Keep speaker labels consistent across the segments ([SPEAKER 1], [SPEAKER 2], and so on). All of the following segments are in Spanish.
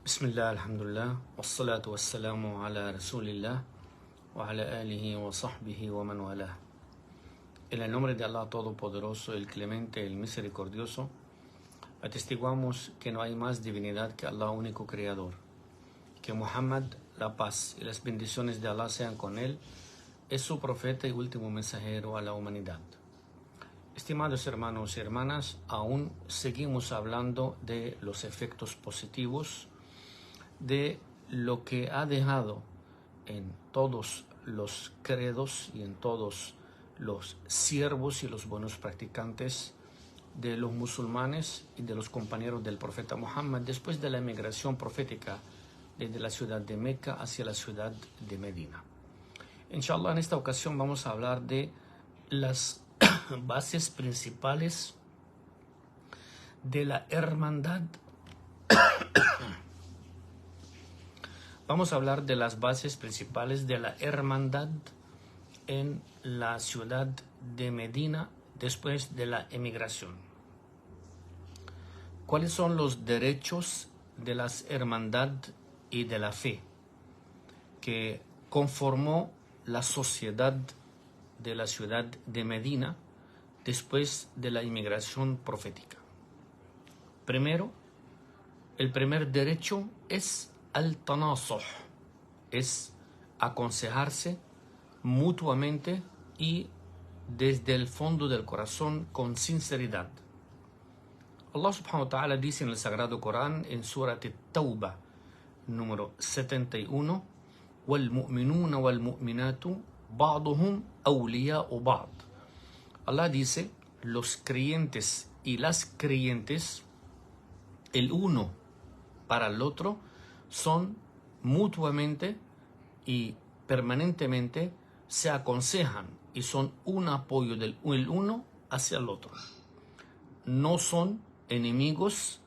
[SPEAKER 1] Bismillah, alhamdulillah, wassalatu wassalamu ala rasulillah wa ala alihi wa sahbihi wa man walah. En el nombre de Allah Todopoderoso, el Clemente, el Misericordioso, atestiguamos que no hay más divinidad que Allah, único Creador, que Muhammad, la paz y las bendiciones de Allah sean con él, es su profeta y último mensajero a la humanidad. Estimados hermanos y hermanas, aún seguimos hablando de los efectos positivos de lo que ha dejado en todos los credos y en todos los siervos y los buenos practicantes de los musulmanes y de los compañeros del profeta Muhammad después de la emigración profética desde la ciudad de Meca hacia la ciudad de Medina. Inshallah, en esta ocasión vamos a hablar de las bases principales de la hermandad. Vamos a hablar de las bases principales de la hermandad en la ciudad de Medina después de la emigración. ¿Cuáles son los derechos de la hermandad y de la fe que conformó la sociedad de la ciudad de Medina después de la inmigración profética? Primero, el primer derecho es al-tanasuh, es aconsejarse mutuamente y desde el fondo del corazón con sinceridad. Allah subhanahu wa ta'ala dice en el Sagrado Corán en Surat At-Tawbah número 71: وَالْمُؤْمِنُونَ وَالْمُؤْمِنَاتُ بَعْضُهُمْ أَوْلِيَاءُ بَعْضٍ. Allah dice, los creyentes y las creyentes, el uno para el otro, son mutuamente y permanentemente se aconsejan y son un apoyo del uno hacia el otro. No son enemigos.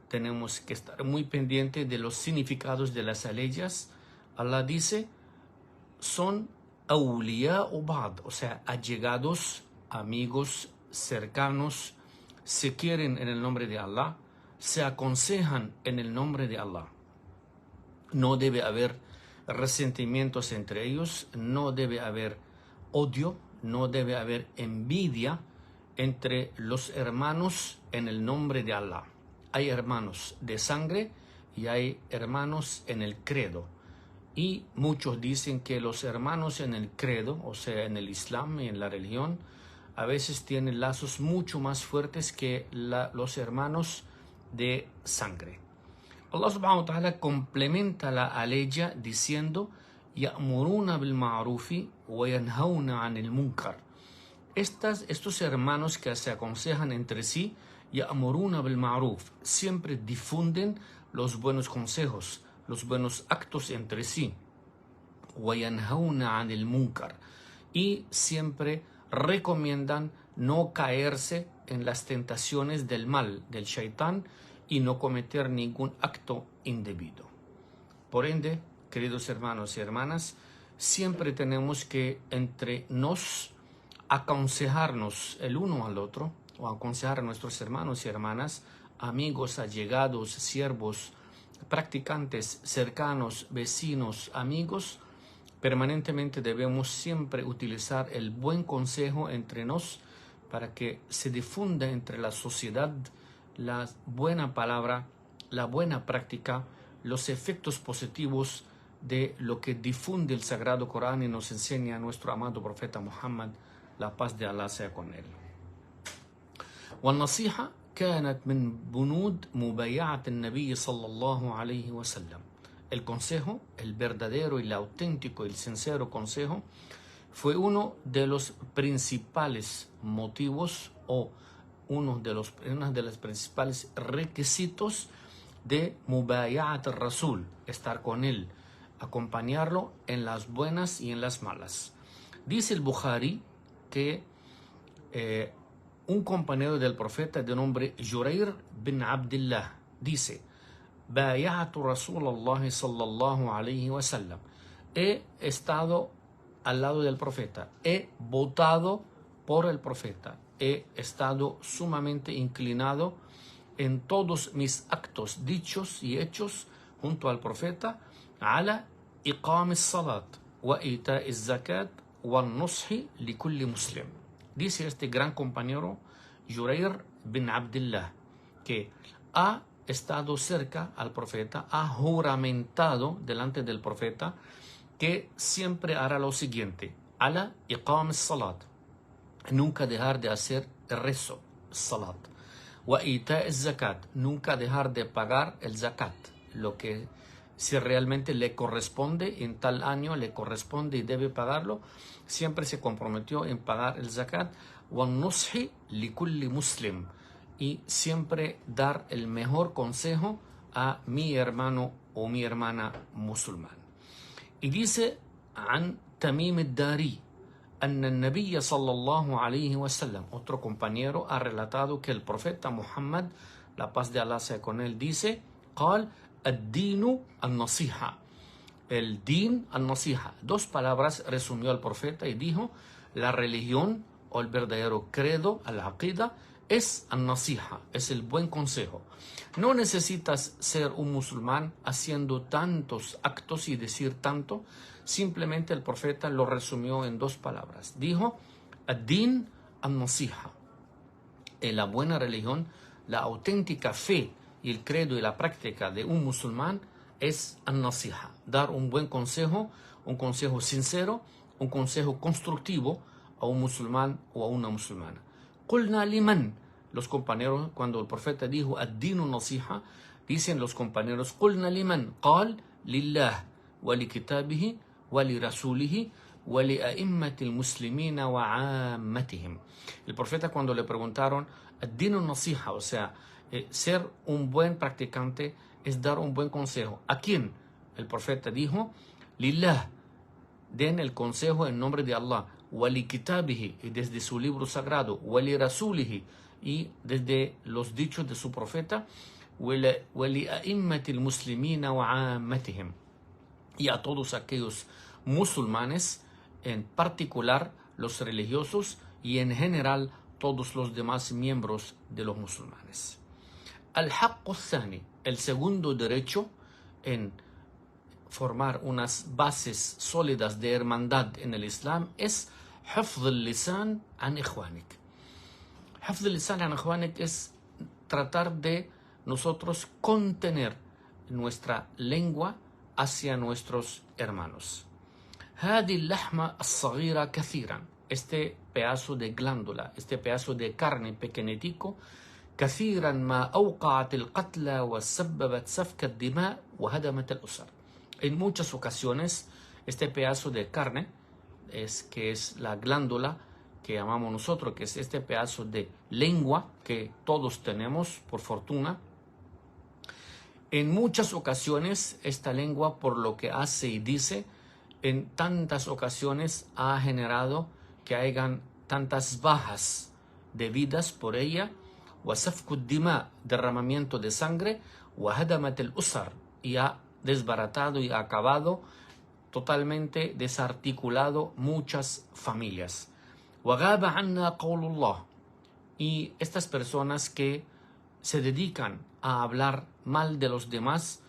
[SPEAKER 1] Tenemos que estar muy pendientes de los significados de las aleyas. Allah dice, son awliya o ba'd, o sea, allegados, amigos, cercanos, se quieren en el nombre de Allah, se aconsejan en el nombre de Allah. No debe haber resentimientos entre ellos, no debe haber odio, no debe haber envidia entre los hermanos en el nombre de Allah. Hay hermanos de sangre y hay hermanos en el credo. Y muchos dicen que los hermanos en el credo, o sea, en el Islam y en la religión, a veces tienen lazos mucho más fuertes que los hermanos de sangre. Allah subhanahu wa ta'ala complementa la aleya diciendo يَأْمُرُونَ بِالْمَعْرُوفِ وَيَنْهَوْنَ عَنِ الْمُنْكَرِ. Estos hermanos que se aconsejan entre sí, يَأْمُرُونَ بِالْمَعْرُوفِ, siempre difunden los buenos consejos, los buenos actos entre sí. وَيَنْهَوْنَ عَنِ الْمُنْكَرِ, y siempre recomiendan no caerse en las tentaciones del mal, del shaitán, y no cometer ningún acto indebido. Por ende, queridos hermanos y hermanas, siempre tenemos que entre nos aconsejarnos el uno al otro, o aconsejar a nuestros hermanos y hermanas, amigos, allegados, siervos, practicantes, cercanos, vecinos, amigos. Permanentemente debemos siempre utilizar el buen consejo entre nos para que se difunda entre la sociedad la buena palabra, la buena práctica, los efectos positivos de lo que difunde el Sagrado Corán y nos enseña nuestro amado profeta Muhammad, la paz de Allah sea con él. والنصيحة كانت من بنود مبايعة النبي صلى الله عليه وسلم. El consejo, el verdadero y el auténtico y el sincero consejo, fue uno de los principales motivos o uno de los principales requisitos de Mubaya'at al-Rasul, estar con él, acompañarlo en las buenas y en las malas. Dice el Bukhari que un compañero del profeta de nombre Jurair bin Abdullah dice: Baya'atu Rasulallah sallallahu alayhi wa sallam, he estado al lado del profeta, he votado por el profeta, he estado sumamente inclinado en todos mis actos, dichos y hechos junto al profeta, ala iqam as-salat wa ita az-zakat wa an-nushi li kulli muslim. Dice este gran compañero Jurayr bin Abdullah que ha estado cerca al profeta, ha juramentado delante del profeta que siempre hará lo siguiente: ala iqam as-salat, nunca dejar de hacer el rezo, salat, wa ita az-zakat, nunca dejar de pagar el zakat, lo que si realmente le corresponde en tal año, le corresponde y debe pagarlo, siempre se comprometió en pagar el zakat, wa nushi li kulli muslim, y siempre dar el mejor consejo a mi hermano o mi hermana musulmán. Y dice an Tamim ad-Dari أن النبي صلى الله عليه وسلم, otro compañero, ha relatado que el profeta Muhammad, la paz de Allah sea con él, dice: قال الدين النصيحة, el din al-nasiha. Dos palabras resumió el profeta y dijo: la religión o el verdadero credo, al-aqida, es al-nasiha, es el buen consejo. No necesitas ser un musulmán haciendo tantos actos y decir tanto. Simplemente el profeta lo resumió en dos palabras. Dijo: ad-din al-nasiha, la buena religión, la auténtica fe y el credo y la práctica de un musulmán es al-nasiha, dar un buen consejo, un consejo sincero, un consejo constructivo a un musulmán o a una musulmana. Qulna liman, los compañeros, cuando el profeta dijo ad-din al-nasiha, dicen los compañeros: qulna liman, qal lillah wa li kitabihi wa li rasulihi wa li a'immatil muslimina wa 'ammatihim. El profeta, cuando le preguntaron ad-din al-nasiha, o sea, ser un buen practicante es dar un buen consejo. ¿A quién? El profeta dijo: lillah, den el consejo en nombre de Allah, wali kitabihi, y desde su libro sagrado, wali rasulihi, y desde los dichos de su profeta, wali a'immatil muslimina wa 'ammatihim, y a todos aquellos musulmanes, en particular los religiosos, y en general todos los demás miembros de los musulmanes. Al-Haqq al-Thani, el segundo derecho en formar unas bases sólidas de hermandad en el Islam, es hifz al-lisan an ikhwanik. Hifz al-lisan an ikhwanik es tratar de nosotros contener nuestra lengua hacia nuestros hermanos. هذه اللحمة الصغيرة كثيرا, este pedazo de glándula, este pedazo de carne pequeñitico, كثيرا ما أوقعت القتلى وسببت سفك الدماء وهدمت الأسر. En muchas ocasiones este pedazo de carne, que es la glándula que llamamos nosotros, que es este pedazo de lengua que todos tenemos por fortuna, en muchas ocasiones esta lengua, por lo que hace y dice, en tantas ocasiones ha generado que hayan tantas bajas de vidas por ella, wasafku dima, derramamiento de sangre, wahadamat el usar, y ha desbaratado y ha acabado, totalmente desarticulado muchas familias. Wagaba anna qawlullah, y estas personas que se dedican a hablar mal de los demás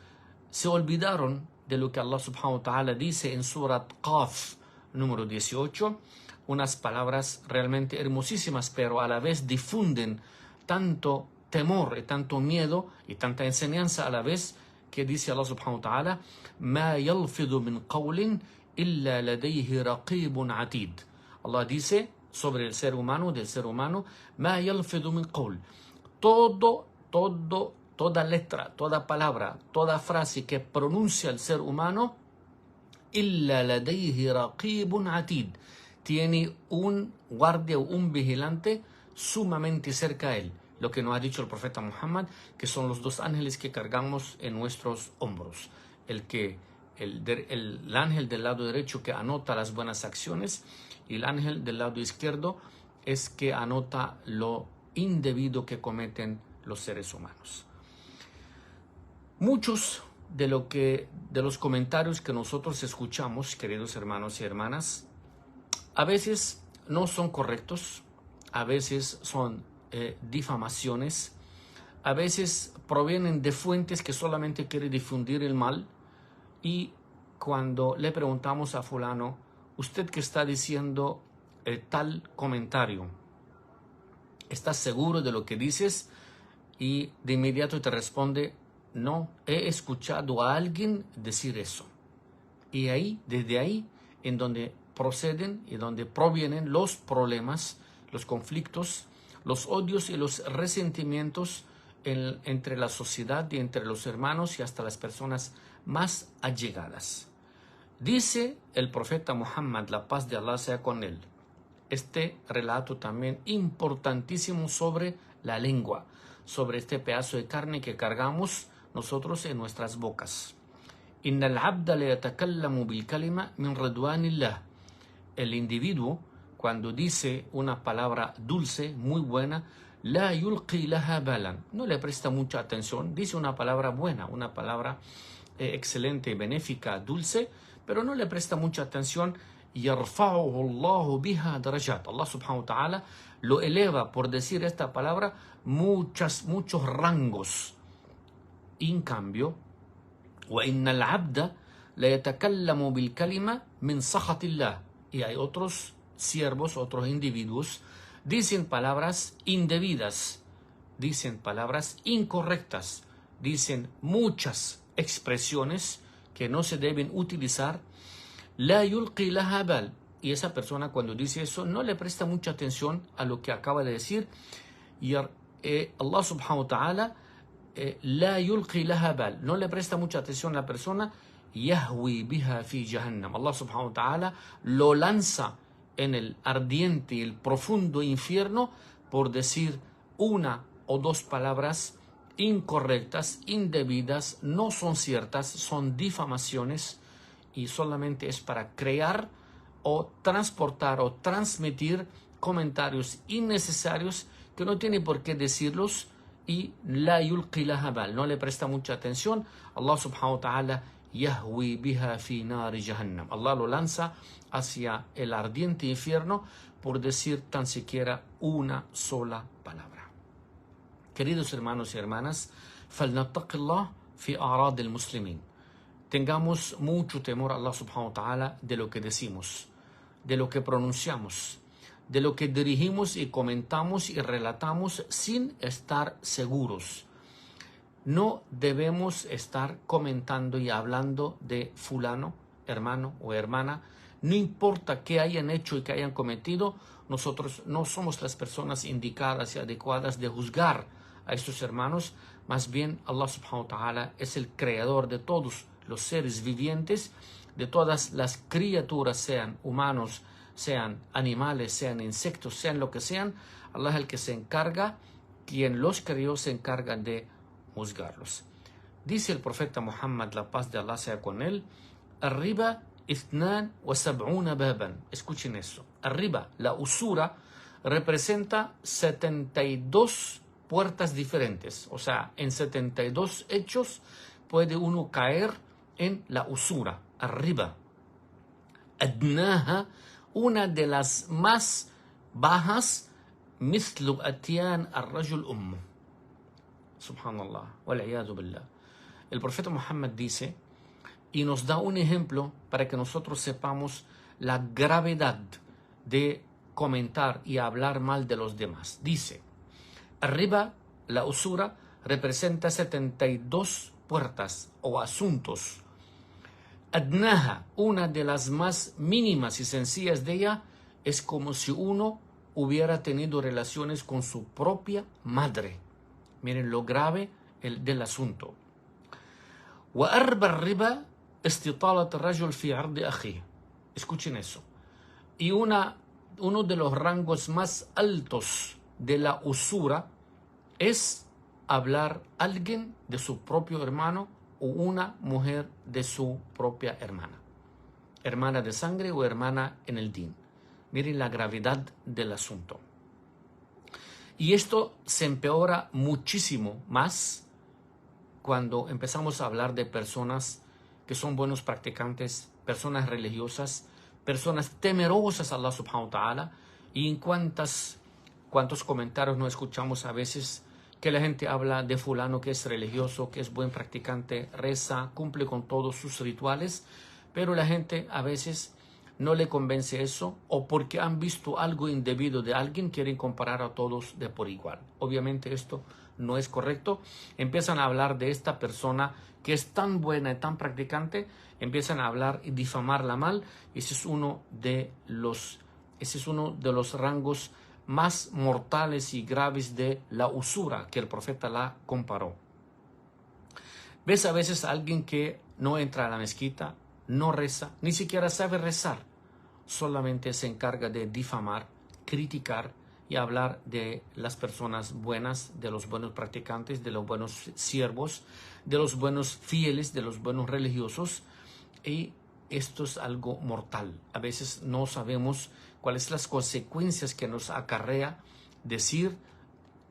[SPEAKER 1] se olvidaron de lo que Allah subhanahu wa ta'ala dice en Surat Qaf número 18, unas palabras realmente hermosísimas, pero a la vez difunden tanto temor y tanto miedo y tanta enseñanza a la vez, que dice Allah subhanahu wa ta'ala: ma yalfidu min qawlin illa ladayhi raqibun atid. Allah dice sobre el ser humano, del ser humano: ma yalfidu min qawl, toda letra, toda palabra, toda frase que pronuncia el ser humano, illa ladayhi raqibun atid, tiene un guardia o un vigilante sumamente cerca a él. Lo que nos ha dicho el profeta Muhammad, que son los dos ángeles que cargamos en nuestros hombros. El ángel del lado derecho que anota las buenas acciones, y el ángel del lado izquierdo es que anota lo indebido que cometen los seres humanos. Muchos de los comentarios que nosotros escuchamos, queridos hermanos y hermanas, a veces no son correctos, a veces son difamaciones, a veces provienen de fuentes que solamente quieren difundir el mal, y cuando le preguntamos a fulano, ¿usted que está diciendo tal comentario, estás seguro de lo que dices? Y de inmediato te responde, no, he escuchado a alguien decir eso. Y ahí, desde ahí, en donde proceden y donde provienen los problemas, los conflictos, los odios y los resentimientos entre la sociedad y entre los hermanos y hasta las personas más allegadas. Dice el profeta Muhammad, la paz de Allah sea con él, este relato también importantísimo sobre la lengua, sobre este pedazo de carne que cargamos nosotros en nuestras bocas. Innal abda la yatakallamu bil kalima min ridwanillah. El individuo, cuando dice una palabra dulce, muy buena, la yulqi laha balan, no le presta mucha atención, dice una palabra buena, una palabra excelente, benéfica, dulce, pero no le presta mucha atención. Yarfa'uhu Allahu biha darajat. Allah subhanahu wa ta'ala lo eleva por decir esta palabra muchos rangos. En cambio, وَإِنَّ الْعَبْدَ لَيَتَكَلَّمُ بِالْكَلِمَةِ مِنْ سَخَطِ اللَّهِ. Y hay otros siervos, otros individuos, dicen palabras indebidas, dicen palabras incorrectas, dicen muchas expresiones que no se deben utilizar. La yulqi laha bal. Y esa persona cuando dice eso no le presta mucha atención a lo que acaba de decir. Y Allah subhanahu wa ta'ala la yulqi laha bal, no le presta mucha atención a la persona. Yahwi biha fi jahannam. Allah subhanahu wa ta'ala lo lanza en el ardiente y el profundo infierno por decir una o dos palabras incorrectas, indebidas, no son ciertas, son difamaciones, y solamente es para crear o transportar o transmitir comentarios innecesarios que no tiene por qué decirlos. Y la yulqi laha bal, no le presta mucha atención. Allah subhanahu wa ta'ala yahwi biha fi nari jahannam. Allah lo lanza hacia el ardiente infierno por decir tan siquiera una sola palabra. Queridos hermanos y hermanas, falnattaqillah fi a'rad al-muslimin. Tengamos mucho temor a Allah subhanahu wa ta'ala de lo que decimos, de lo que pronunciamos, de lo que dirigimos y comentamos y relatamos sin estar seguros. No debemos estar comentando y hablando de fulano, hermano o hermana. No importa qué hayan hecho y qué hayan cometido, nosotros no somos las personas indicadas y adecuadas de juzgar a estos hermanos. Más bien, Allah subhanahu wa ta'ala es el creador de todos los seres vivientes, de todas las criaturas, sean humanos, sean animales, sean insectos, sean lo que sean. Allah es el que se encarga, quien los creó se encarga de juzgarlos. Dice el profeta Muhammad, la paz de Allah sea con él, arriba ithnan wa sab'una baban. Escuchen eso. Arriba, la usura, representa 72 puertas diferentes. O sea, en 72 hechos puede uno caer en la usura. Arriba. Adnaha, una de las más bajas, mislu atiyan ar-rajul ummu. Subhanallah, wal-iyadu billah. El profeta Muhammad dice, y nos da un ejemplo para que nosotros sepamos la gravedad de comentar y hablar mal de los demás. Dice, arriba, la usura representa 72 puertas o asuntos. Adnaha, una de las más mínimas y sencillas de ella, es como si uno hubiera tenido relaciones con su propia madre. Miren lo grave del asunto. Wa arba riba istitalat ar-rajul fi 'ardi akhihi. Escuchen eso. Y uno de los rangos más altos de la usura es hablar alguien de su propio hermano o una mujer de su propia hermana. Hermana de sangre o hermana en el din. Miren la gravedad del asunto. Y esto se empeora muchísimo más cuando empezamos a hablar de personas que son buenos practicantes, personas religiosas, personas temerosas a Allah subhanahu wa ta'ala. Y en cuántos comentarios no escuchamos a veces que la gente habla de fulano que es religioso, que es buen practicante, reza, cumple con todos sus rituales, pero la gente a veces no le convence eso, o porque han visto algo indebido de alguien quieren comparar a todos de por igual. Obviamente esto no es correcto. Empiezan a hablar de esta persona que es tan buena y tan practicante, empiezan a hablar y difamarla mal. Ese es uno de los rangos más mortales y graves de la usura, que el profeta la comparó. Ves a veces a alguien que no entra a la mezquita, no reza, ni siquiera sabe rezar, solamente se encarga de difamar, criticar y hablar de las personas buenas, de los buenos practicantes, de los buenos siervos, de los buenos fieles, de los buenos religiosos. Y esto es algo mortal. A veces no sabemos cuáles son las consecuencias que nos acarrea decir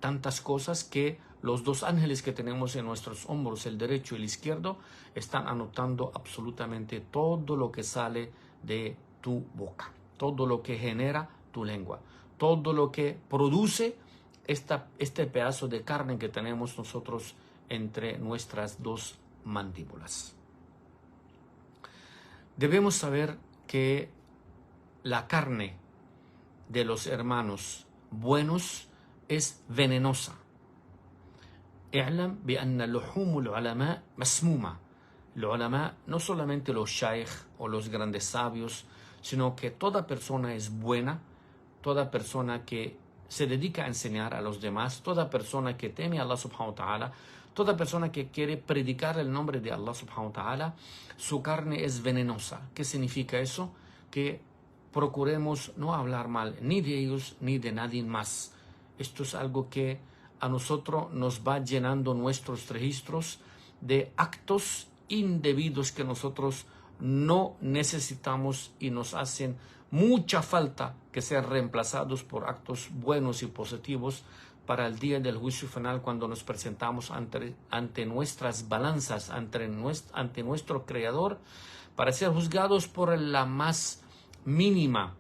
[SPEAKER 1] tantas cosas, que los dos ángeles que tenemos en nuestros hombros, el derecho y el izquierdo, están anotando absolutamente todo lo que sale de tu boca, todo lo que genera tu lengua, todo lo que produce este pedazo de carne que tenemos nosotros entre nuestras dos mandíbulas. Debemos saber que la carne de los hermanos buenos es venenosa. اعلم بأن لحوم العلماء مسمومة. Los ulama, no solamente los shaykh o los grandes sabios, sino que toda persona es buena, toda persona que se dedica a enseñar a los demás, toda persona que teme a Allah subhanahu wa ta'ala, toda persona que quiere predicar el nombre de Allah subhanahu wa ta'ala, su carne es venenosa. ¿Qué significa eso? Que procuremos no hablar mal ni de ellos ni de nadie más. Esto es algo que a nosotros nos va llenando nuestros registros de actos indebidos que nosotros no necesitamos y nos hacen mucha falta que sean reemplazados por actos buenos y positivos para el día del juicio final, cuando nos presentamos ante nuestras balanzas, ante nuestro Creador, para ser juzgados por la más mínima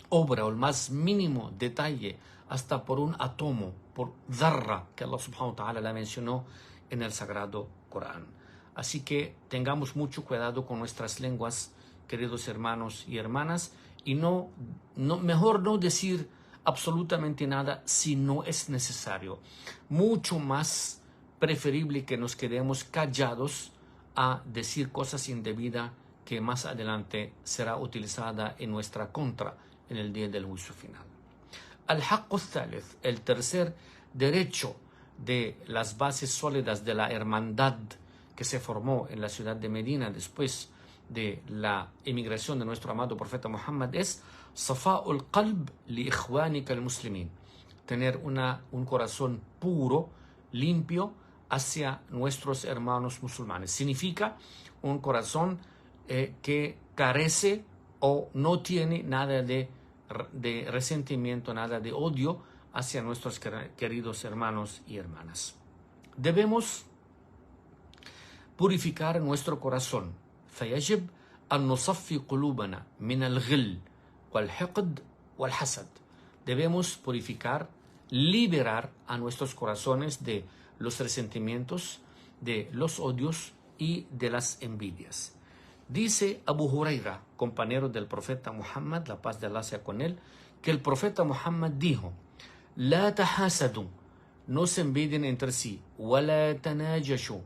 [SPEAKER 1] obra o el más mínimo detalle, hasta por un átomo, por dharra, que Allah subhanahu wa ta'ala la mencionó en el Sagrado Corán. Así que tengamos mucho cuidado con nuestras lenguas, queridos hermanos y hermanas, y mejor no decir absolutamente nada si no es necesario. Mucho más preferible que nos quedemos callados a decir cosas indebidas que más adelante será utilizada en nuestra contra en el día del juicio final. Al-Haqq al-Thalith, el tercer derecho de las bases sólidas de la hermandad que se formó en la ciudad de Medina después de la emigración de nuestro amado profeta Muhammad, es Safa'ul Qalb li ikhwanika al-Muslimin, tener un corazón puro, limpio hacia nuestros hermanos musulmanes. Significa un corazón que carece o no tiene nada de resentimiento, nada de odio hacia nuestros queridos hermanos y hermanas. Debemos purificar nuestro corazón. فيجب أن نصفي قلوبنا من الغل والحقد والحسد. Debemos purificar, liberar a nuestros corazones de los resentimientos, de los odios y de las envidias. Dice Abu Huraira, compañero del profeta Muhammad, la paz de Allah sea con él, que el profeta Muhammad dijo: "La tahasadu", no se envidien entre sí, "wala tanajashu",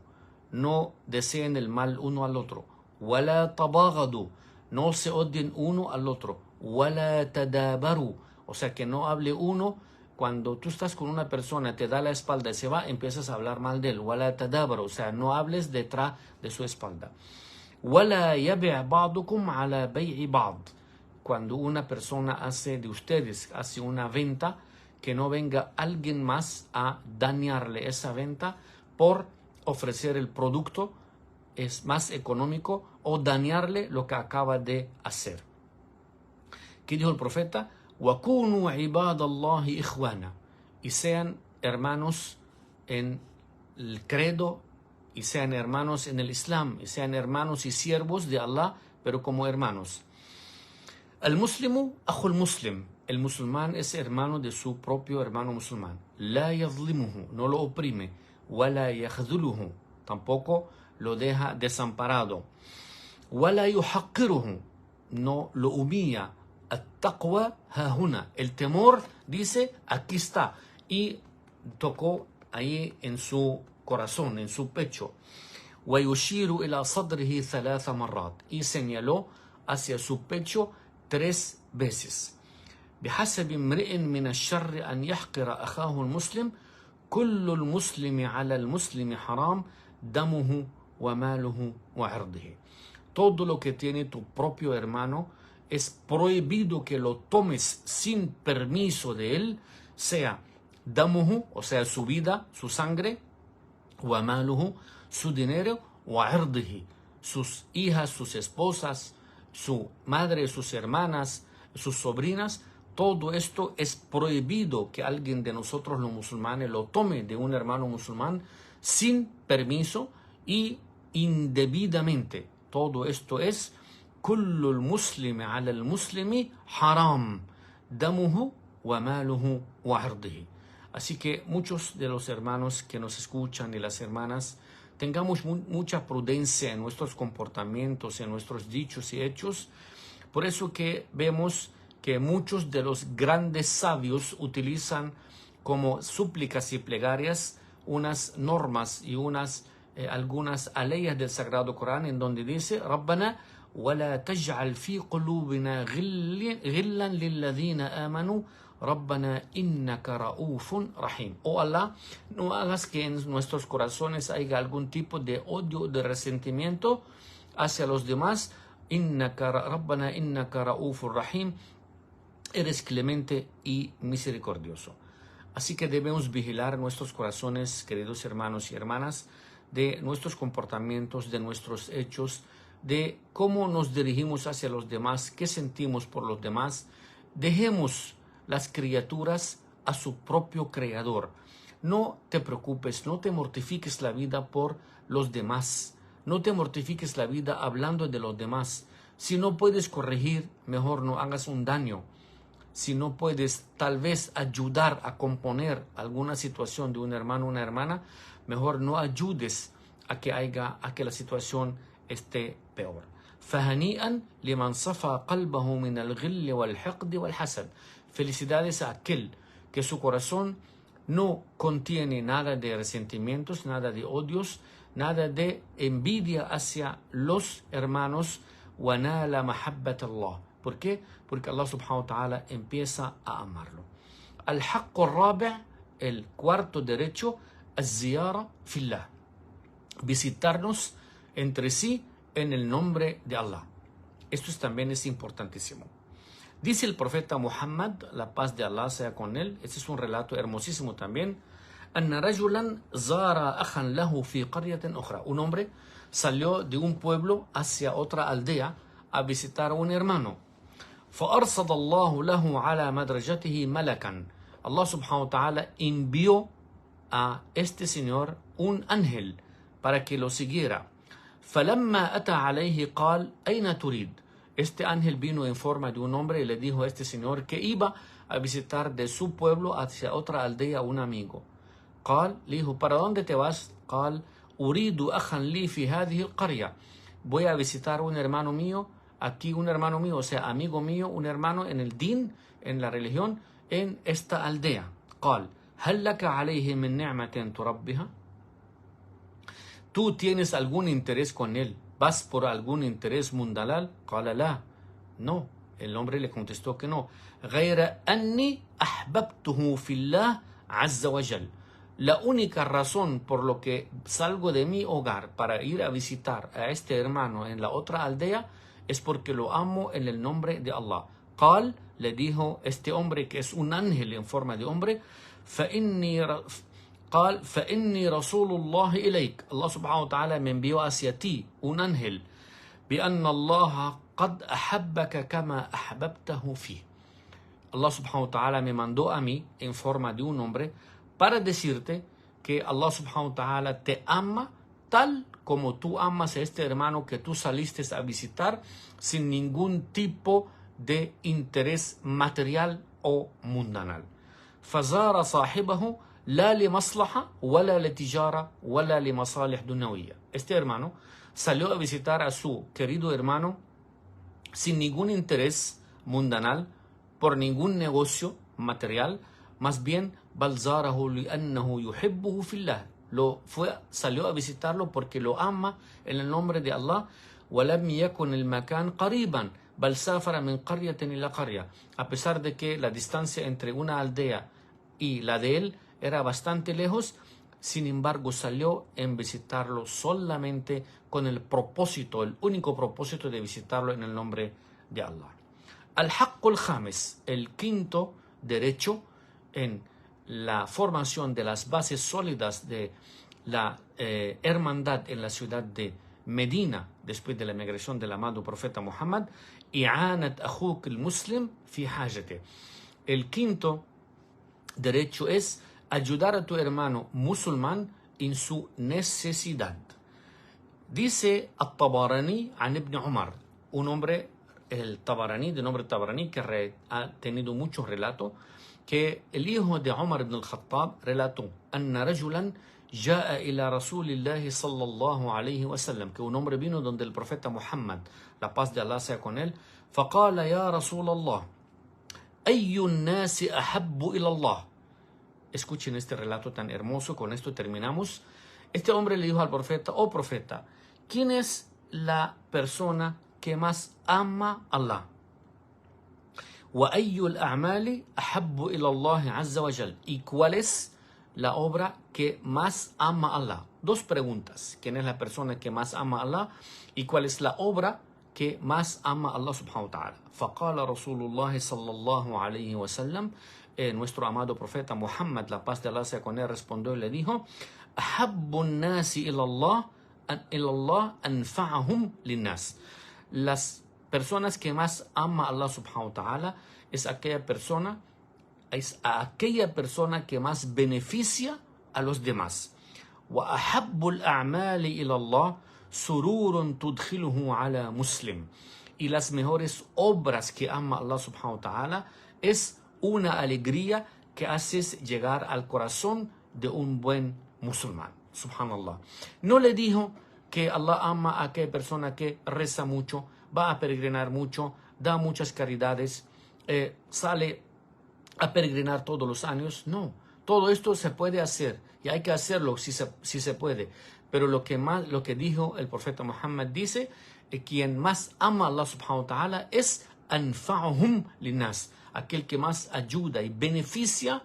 [SPEAKER 1] no deseen el mal uno al otro, "wala tabaghadu", no se odien uno al otro, "wala tadabaru", o sea que no hable uno. Cuando tú estás con una persona, te da la espalda y se va, empiezas a hablar mal de él, "wala tadabaru", o sea, no hables detrás de su espalda. وَلَا يَبِعْ بَعْضُكُمْ عَلَى بَيْعِ بَعْضٍ. Cuando una persona hace de ustedes, hace una venta, que no venga alguien más a dañarle esa venta por ofrecer el producto es más económico o dañarle lo que acaba de hacer. ¿Qué dijo el profeta? وَكُونُوا عِبَادَ اللَّهِ إِخْوَانًا, y sean hermanos en el credo, y sean hermanos en el Islam, y sean hermanos y siervos de Allah, pero como hermanos. El muslimu akhul muslim, el musulmán es hermano de su propio hermano musulmán. La yadlimuhu, no lo oprime. Wala yakhdhuluhu, tampoco lo deja desamparado. Wala yuhaqqiruhu, no lo humilla. At-taqwa hahuna, el temor, dice, aquí está. Y tocó ahí en su corazón, en su pecho. ويشير إلى صدره 3 مرات, y señaló hacia su pecho 3 veces. بحسب امرئ من الشر أن يحقر أخاه المسلم كل المسلم على المسلم حرام دمه وماله وعرضه. Todo lo que tiene tu propio hermano es prohibido que lo tomes sin permiso de él, sea damuhu, o sea su vida, su sangre, وماله, su dinero, وعرضه, sus hijas, sus esposas, su madre, sus hermanas, sus sobrinas. Todo esto es prohibido que alguien de nosotros los musulmanes lo tome de un hermano musulmán sin permiso y indebidamente. Todo esto es كل المسلم على المسلم حرام دمه وماله وعرضه. Así que muchos de los hermanos que nos escuchan y las hermanas, tengamos mucha prudencia en nuestros comportamientos, en nuestros dichos y hechos. Por eso que vemos que muchos de los grandes sabios utilizan como súplicas y plegarias unas normas y algunas aleyas del Sagrado Corán en donde dice Rabbana ولا تجعل في قلوبنا غلا للذين آمنوا ربنا إنك رؤوف رحيم. Oh Allah, no hagas que en nuestros corazones haya algún tipo de odio, de resentimiento hacia los demás. ربنا إنك رؤوف رحيم. Eres clemente y misericordioso. Así que debemos vigilar nuestros corazones, queridos hermanos y hermanas, de nuestros comportamientos, de nuestros hechos, de cómo nos dirigimos hacia los demás, qué sentimos por los demás. Dejemos las criaturas a su propio creador. No te preocupes, no te mortifiques la vida por los demás. No te mortifiques la vida hablando de los demás. Si no puedes corregir, mejor no hagas un daño. Si no puedes tal vez ayudar a componer alguna situación de un hermano o una hermana, mejor no ayudes a que la situación esté peor. فهنيئا لمن صفى قلبه من الغل والحقد والحسد. Felicidades a aquel que su corazón no contiene nada de resentimientos, nada de odios, nada de envidia hacia los hermanos. وَنَالَ مَحَبَّةَ اللَّهِ. ¿Por qué? Porque Allah subhanahu wa ta'ala empieza a amarlo. الحق الرابع, el cuarto derecho, الزيارة في الله. Visitarnos entre sí en el nombre de Allah. Esto también es importantísimo. Dice el profeta Muhammad, la paz de Allah sea con él, este es un relato hermosísimo también, أن رجلا زار أخا له في قرية أخرى. Un hombre salió de un pueblo hacia otra aldea a visitar a un hermano. فأرصد الله له على مدرجته ملكا. Allah subhanahu wa ta'ala envió a este señor un ángel para que lo siguiera. فلما أتى عليه قال أين تريد. Este ángel vino en forma de un hombre y le dijo a este señor que iba a visitar de su pueblo hacia otra aldea a un amigo. قال, le dijo, ¿para dónde te vas? قال أريد أخا لي في هذه القرية. Voy a visitar un hermano mío, aquí un hermano mío, o sea, amigo mío, un hermano en el din, en la religión, en esta aldea. قال هل لك عليه من نعمة تربها. ¿Tú tienes algún interés con él? ¿Vas por algún interés mundanal? قال لا. No. El hombre le contestó que no. غير أني أحببته في الله عز وجل. La única razón por lo que salgo de mi hogar para ir a visitar a este hermano en la otra aldea es porque lo amo en el nombre de Allah. قال, le dijo este hombre que es un ángel en forma de hombre, قال فإني رسول الله إليك. Allah subhanahu wa ta'ala me envió hacia ti un ángel. بأن الله قد أحبك كما أحببته فيه. Allah subhanahu wa ta'ala me mandó a mí en forma de un hombre para decirte que Allah subhanahu wa ta'ala te ama tal como tú amas a este hermano que tú saliste a visitar sin ningún tipo de interés material o mundanal. فزار صاحبه لا لمصلحة ولا لتجارة ولا لمصالح دنيوية. Este hermano salió a visitar a su querido hermano sin ningún interés mundanal, por ningún negocio material, más bien بل زاره لأنه يحبه في الله. Salió a visitarlo porque lo ama en el nombre de Allah. ولم يكن المكان قريبا بل سافر من قرية إلى قرية. A pesar de que la distancia entre una aldea y la de él era bastante lejos, sin embargo salió en visitarlo solamente con el propósito, el único propósito de visitarlo en el nombre de Allah. Al-Haqq al-Khamis, el quinto derecho en la formación de las bases sólidas de la hermandad en la ciudad de Medina, después de la emigración del amado profeta Muhammad, i'anat akhuk al-muslim fi hajate. El quinto derecho es ayudar a tu hermano musulmán en su necesidad. Dice At-Tabarani an Ibn Umar, un hombre, el Tabarani, de nombre Tabarani, que ha tenido muchos relatos, que el hijo de Umar ibn al-Khattab relató: Anna rajulan jaa ila Rasulillahi sallallahu alayhi wa sallam, que un hombre vino donde el profeta Muhammad, la paz de Allah sea con él, فقال يا رسول الله أي الناس أحب إلى الله. Escuchen este relato tan hermoso, con esto terminamos. Este hombre le dijo al profeta: oh profeta, ¿quién es la persona que más ama a Allah? وأي الأعمال أحب إلى الله عز وجل. ¿Y cuál es la obra que más ama a Allah? Dos preguntas: ¿quién es la persona que más ama a Allah? ¿Y cuál es la obra que más ama a Allah subhanahu wa ta'ala? فقال رسول الله صلى الله عليه وسلم, nuestro amado profeta Muhammad, la paz de Allah sea con él, respondió y le dijo: أحب الناس إلى الله أنفعهم للناس. Las personas que más ama a Allah subhanahu wa ta'ala es aquella persona que más beneficia a los demás. وأحب الأعمال إلى الله سرور تدخله على مسلم. Y las mejores obras que ama Allah subhanahu wa ta'ala es una alegría que haces llegar al corazón de un buen musulmán. Subhanallah. No le dijo que Allah ama a aquella persona que reza mucho, va a peregrinar mucho, da muchas caridades, sale a peregrinar todos los años. No, todo esto se puede hacer y hay que hacerlo si se puede. Pero lo que dijo el profeta Muhammad dice, quien más ama a Allah subhanahu wa ta'ala es anfa'uhum linnas, aquel que más ayuda y beneficia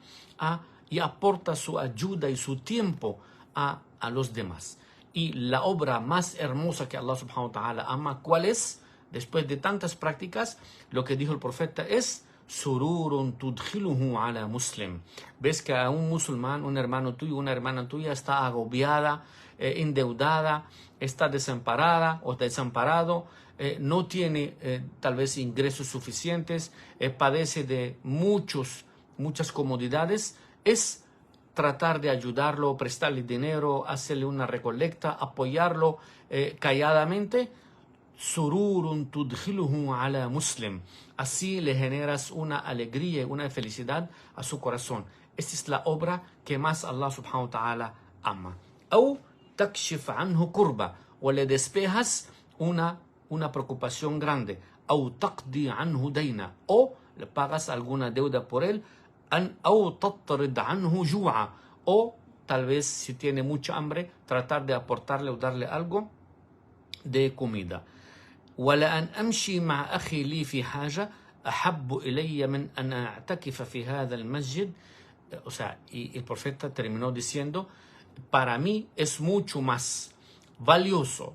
[SPEAKER 1] y aporta su ayuda y su tiempo a los demás. Y la obra más hermosa que Allah subhanahu wa ta'ala ama, ¿cuál es? Después de tantas prácticas, lo que dijo el profeta es sururun tudkhiluhu ala muslim. Ves que a un musulmán, un hermano tuyo, una hermana tuya está agobiada, endeudada, está desamparada o desamparado, no tiene tal vez ingresos suficientes, padece de muchas comodidades, es tratar de ayudarlo, prestarle dinero, hacerle una recolecta, apoyarlo calladamente. Sururun tudkhiluhu ala muslim. Así le generas una alegría y una felicidad a su corazón. Esta es la obra que más Allah subhanahu wa ta'ala ama. O takshif anhu kurba, o le despejas una preocupación grande. O taqdi anhu dayna, o le pagas alguna deuda por él. O tattarid anhu ju'a, o tal vez si tiene mucha hambre, tratar de aportarle o darle algo de comida. ولأن أمشي مع أخي لي في حاجة أحب إلي من أن أعتكف في هذا المسجد. O sea, y el profeta terminó diciendo: para mí es mucho más valioso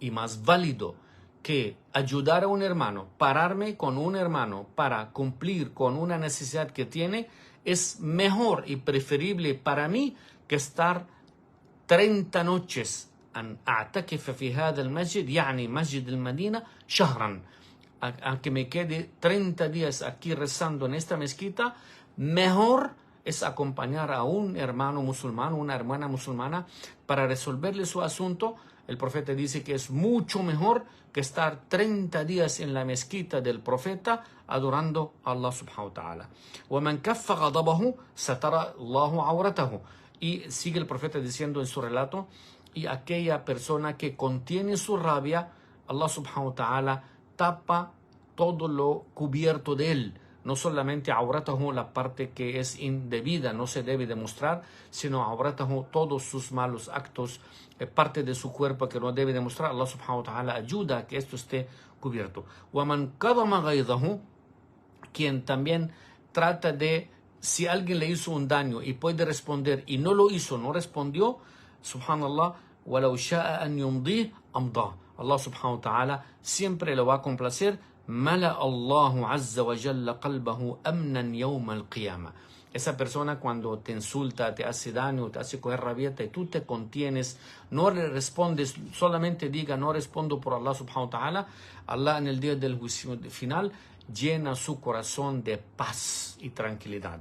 [SPEAKER 1] y más válido que ayudar a un hermano, pararme con un hermano para cumplir con una necesidad que tiene, es mejor y preferible para mí que estar 30 noches أن أعتكف في هذا المسجد, يعني مسجد المدينة, شهرا, a que me quede 30 días aquí rezando en esta mezquita, mejor es acompañar a un hermano musulmán, una hermana musulmana, para resolverle su asunto, el profeta dice que es mucho mejor que estar 30 días en la mezquita del profeta adorando a Allah subhanahu wa ta'ala. وَمَنْ كَفَّ غَضَبَهُ سَتَرَ اللَّهُ عَوْرَتَهُ. Y sigue el profeta diciendo en su relato, y aquella persona que contiene su rabia, Allah subhanahu wa ta'ala tapa todo lo cubierto de él. No solamente auratahu, la parte que es indebida, no se debe demostrar, sino auratahu, todos sus malos actos, parte de su cuerpo que no debe demostrar. Allah subhanahu wa ta'ala ayuda a que esto esté cubierto. وَمَنْ قَضَمَ غَيْظَهُ, quien también trata de, si alguien le hizo un daño y puede responder y no lo hizo, no respondió, subhanallah, وَلَوْ شَاءَ أَنْ يُمْضِيهِ أَمْضَاهُ. Allah subhanahu wa ta'ala siempre lo va a complacer. مَلَأَ اللَّهُ عَزَّ وَجَلَّ قَلْبَهُ أَمْنًا يَوْمَ الْقِيَامَةِ. Esa persona cuando te insulta, te hace daño, te hace coger rabieta y tú te contienes, no le respondes, solamente diga no respondo por Allah subhanahu wa ta'ala, Allah en el día del juicio final llena su corazón de paz y tranquilidad.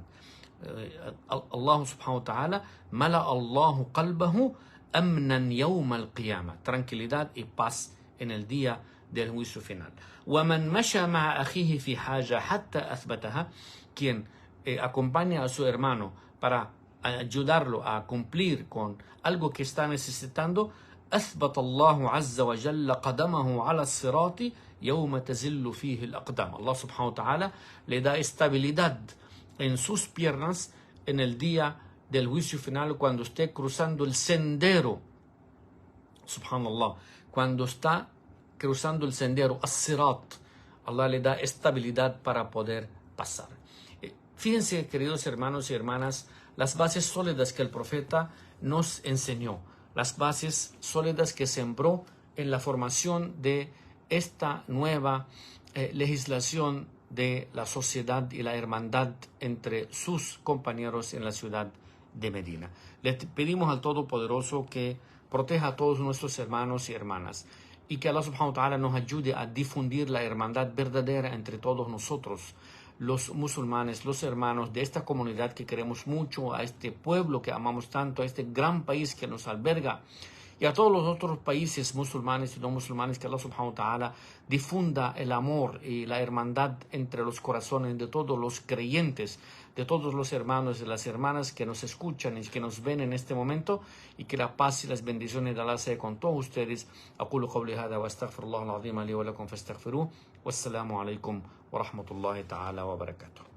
[SPEAKER 1] Allah subhanahu wa ta'ala mala Allahu qalbahu amnan yawm al-qiyamah, tranquilidad y paz en el día del juicio final. وَمَنْ مَشَى مَعَ أَخِيهِ فِي حَاجَةٍ حَتَّى أَثْبَتَهَا, quien acompaña a su hermano para ayudarlo a cumplir con algo que está necesitando, أثبت الله عز وجل قدمه على الصراط يوم تزل فيه الأقدام. Allah subhanahu wa ta'ala le da estabilidad en sus piernas en el día del juicio final, cuando esté cruzando el sendero, subhanallah, cuando está cruzando el sendero, as-sirat, Allah le da estabilidad para poder pasar. Fíjense, queridos hermanos y hermanas, las bases sólidas que el profeta nos enseñó, las bases sólidas que sembró en la formación de esta nueva legislación de la sociedad y la hermandad entre sus compañeros en la ciudad de Medina. Le pedimos al Todopoderoso que proteja a todos nuestros hermanos y hermanas y que Allah subhanahu wa ta'ala nos ayude a difundir la hermandad verdadera entre todos nosotros, los musulmanes, los hermanos de esta comunidad que queremos mucho, a este pueblo que amamos tanto, a este gran país que nos alberga, y a todos los otros países musulmanes y no musulmanes, que Allah subhanahu wa ta'ala difunda el amor y la hermandad entre los corazones de todos los creyentes, de todos los hermanos y las hermanas que nos escuchan y que nos ven en este momento, y que la paz y las bendiciones de Allah sea con todos ustedes. أقول قولي هذا وأستغفر الله العظيم لي ولكم فاستغفروه والسلام عليكم ورحمة الله تعالى وبركاته.